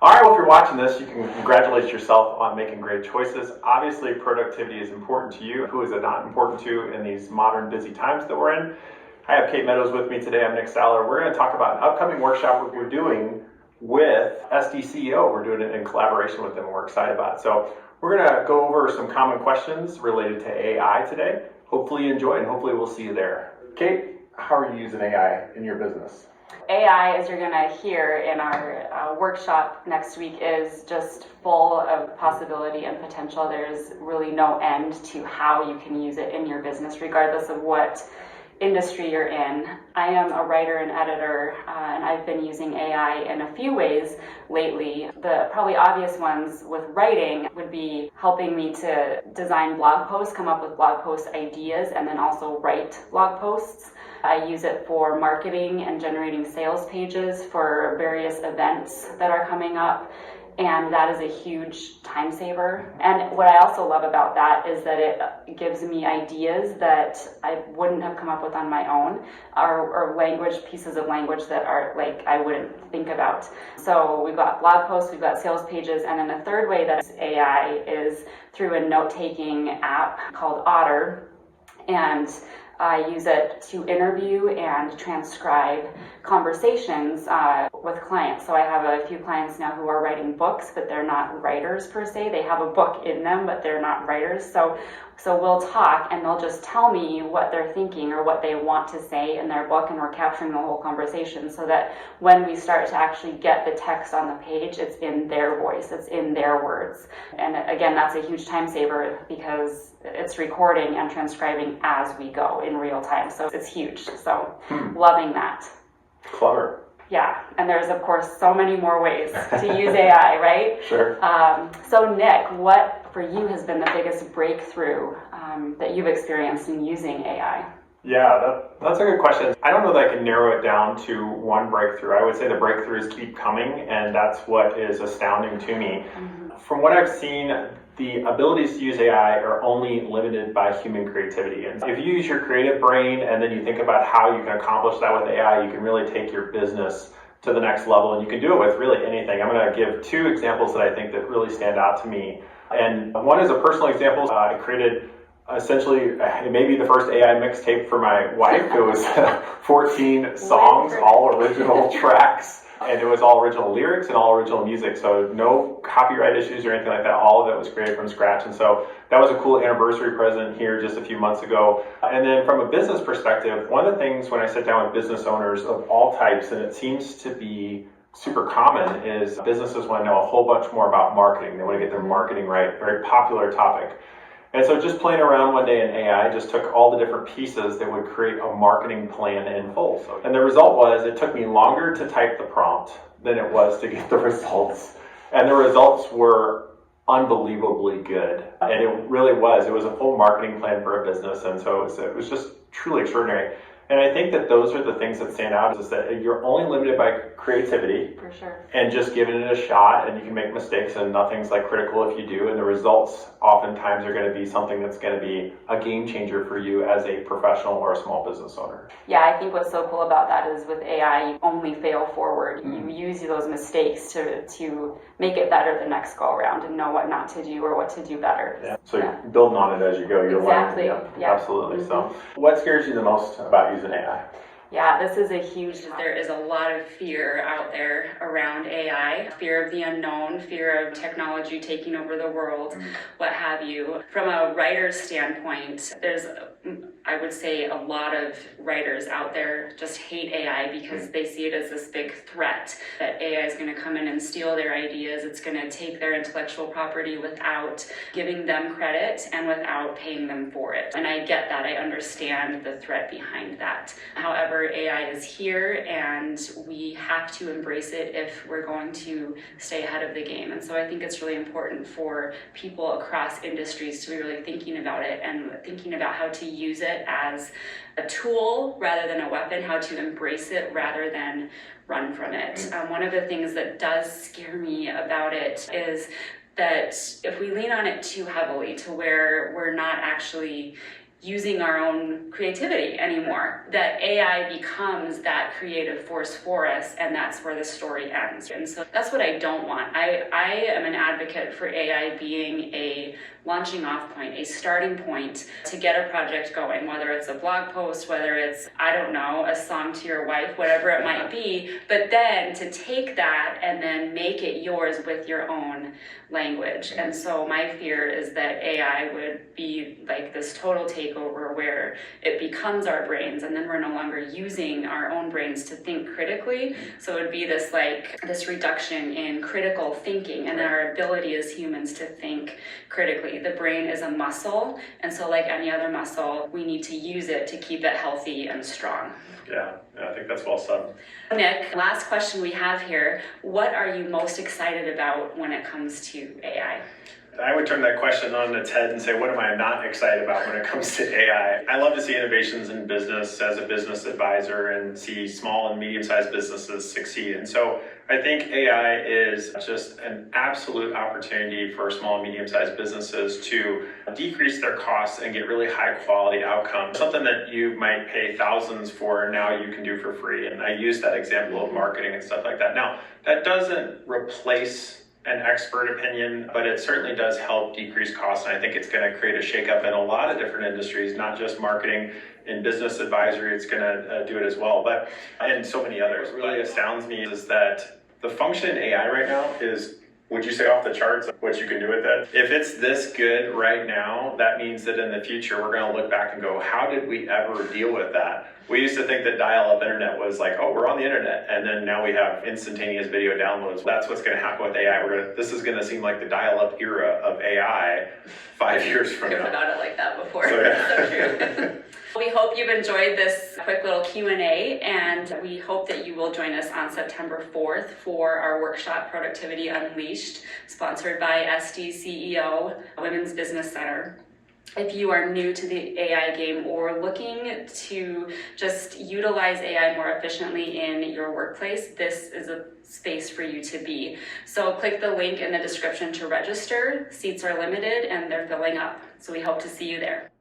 All right, well, if you're watching this, you can congratulate yourself on making great choices. Obviously, productivity is important to you. Who is it not important to in these modern busy times that we're in? I have Kate Meadows with me today. I'm Nick Saller. We're going to talk about an upcoming workshop we're doing with SDCEO. We're doing it in collaboration with them, and we're excited about it. So we're going to go over some common questions related to AI today. Hopefully you enjoy, and hopefully we'll see you there. Kate, how are you using AI in your business? AI, as you're going to hear in our workshop next week, is just full of possibility and potential. There's really no end to how you can use it in your business, regardless of what industry you're in. I am a writer and editor, and I've been using AI in a few ways lately. The probably obvious ones with writing would be helping me to design blog posts, come up with blog post ideas, and then also write blog posts. I use it for marketing and generating sales pages for various events that are coming up, and that is a huge time saver. And what I also love about that is that it gives me ideas that I wouldn't have come up with on my own, or pieces of language that are like I wouldn't think about. So we've got blog posts, we've got sales pages, and then the third way that AI is through a note-taking app called Otter, and I use it to interview and transcribe conversations with clients. So I have a few clients now who are writing books, but they're not writers per se. They have a book in them, but they're not writers. So we'll talk, and they'll just tell me what they're thinking or what they want to say in their book, and we're capturing the whole conversation so that when we start to actually get the text on the page, it's in their voice, it's in their words. And again, that's a huge time saver because it's recording and transcribing as we go in real time. So it's huge. So loving that. Clever. Yeah, and there's of course so many more ways to use AI, right? Sure. So Nick, what for you has been the biggest breakthrough that you've experienced in using AI? Yeah, that's a good question. I don't know that I can narrow it down to one breakthrough. I would say the breakthroughs keep coming, and that's what is astounding to me. Mm-hmm. From what I've seen, the abilities to use AI are only limited by human creativity. And if you use your creative brain and then you think about how you can accomplish that with AI, you can really take your business to the next level, and you can do it with really anything. I'm going to give two examples that I think that really stand out to me. And one is a personal example. I created essentially maybe the first AI mixtape for my wife. It was 14 songs, all original tracks. And it was all original lyrics and all original music, so no copyright issues or anything like that. All of it was created from scratch, and so that was a cool anniversary present here just a few months ago. And then from a business perspective, one of the things when I sit down with business owners of all types, and it seems to be super common, is businesses want to know a whole bunch more about marketing. They want to get their marketing right, very popular topic. And so just playing around one day in AI, just took all the different pieces that would create a marketing plan in full. And the result was it took me longer to type the prompt than it was to get the results. And the results were unbelievably good. And it really was. It was a full marketing plan for a business. And so it was just truly extraordinary. And I think that those are the things that stand out, is that you're only limited by creativity. For sure. And just giving it a shot, and you can make mistakes, and nothing's like critical if you do, and the results oftentimes are going to be something that's going to be a game changer for you as a professional or a small business owner. Yeah, I think what's so cool about that is with AI, you only fail forward. You use those mistakes to make it better the next go around and know what not to do or what to do better. Yeah. So you're building on it as you go. You're exactly. learning. Yeah. Absolutely. Mm-hmm. So what scares you the most about using AI? Yeah, this is a huge topic. There is a lot of fear out there around AI, fear of the unknown, fear of technology taking over the world, what have you. From a writer's standpoint, there's, I would say, a lot of writers out there just hate AI because they see it as this big threat that AI is going to come in and steal their ideas. It's going to take their intellectual property without giving them credit and without paying them for it. And I get that. I understand the threat behind that. However, AI is here, and we have to embrace it if we're going to stay ahead of the game. And so I think it's really important for people across industries to be really thinking about it and thinking about how to use it as a tool rather than a weapon, how to embrace it rather than run from it. One of the things that does scare me about it is that if we lean on it too heavily to where we're not actually using our own creativity anymore, that AI becomes that creative force for us, and that's where the story ends. And so that's what I don't want. I am an advocate for AI being a launching off point, a starting point to get a project going, whether it's a blog post, whether it's, I don't know, a song to your wife, whatever it might be, but then to take that and then make it yours with your own language. And so my fear is that AI would be like this total takeover where it becomes our brains, and then we're no longer using our own brains to think critically. So it would be this reduction in critical thinking and our ability as humans to think critically. The brain is a muscle, and so like any other muscle, we need to use it to keep it healthy and strong. Yeah, I think that's well said. Nick, last question we have here. What are you most excited about when it comes to AI? I would turn that question on its head and say, what am I not excited about when it comes to AI? I love to see innovations in business as a business advisor and see small and medium-sized businesses succeed. And so I think AI is just an absolute opportunity for small and medium-sized businesses to decrease their costs and get really high-quality outcomes. Something that you might pay thousands for, now you can do for free. And I use that example of marketing and stuff like that. Now, that doesn't replace an expert opinion, but it certainly does help decrease costs. And I think it's going to create a shakeup in a lot of different industries, not just marketing. In business advisory, it's going to do it as well, but and so many others. What really astounds me is that the function in AI right now is, would you say, off the charts what you can do with it? If it's this good right now, that means that in the future we're going to look back and go, how did we ever deal with that? We used to think that dial-up internet was like, oh, we're on the internet, and then now we have instantaneous video downloads. That's what's going to happen with AI. This is going to seem like the dial-up era of AI 5 years from now. I forgot it like that before. So, yeah. So true. We hope you've enjoyed this quick little Q&A, and we hope that you will join us on September 4th for our workshop, Productivity Unleashed, sponsored by SDCEO Women's Business Center. If you are new to the AI game or looking to just utilize AI more efficiently in your workplace, this is a space for you to be. So click the link in the description to register. Seats are limited and they're filling up. So we hope to see you there.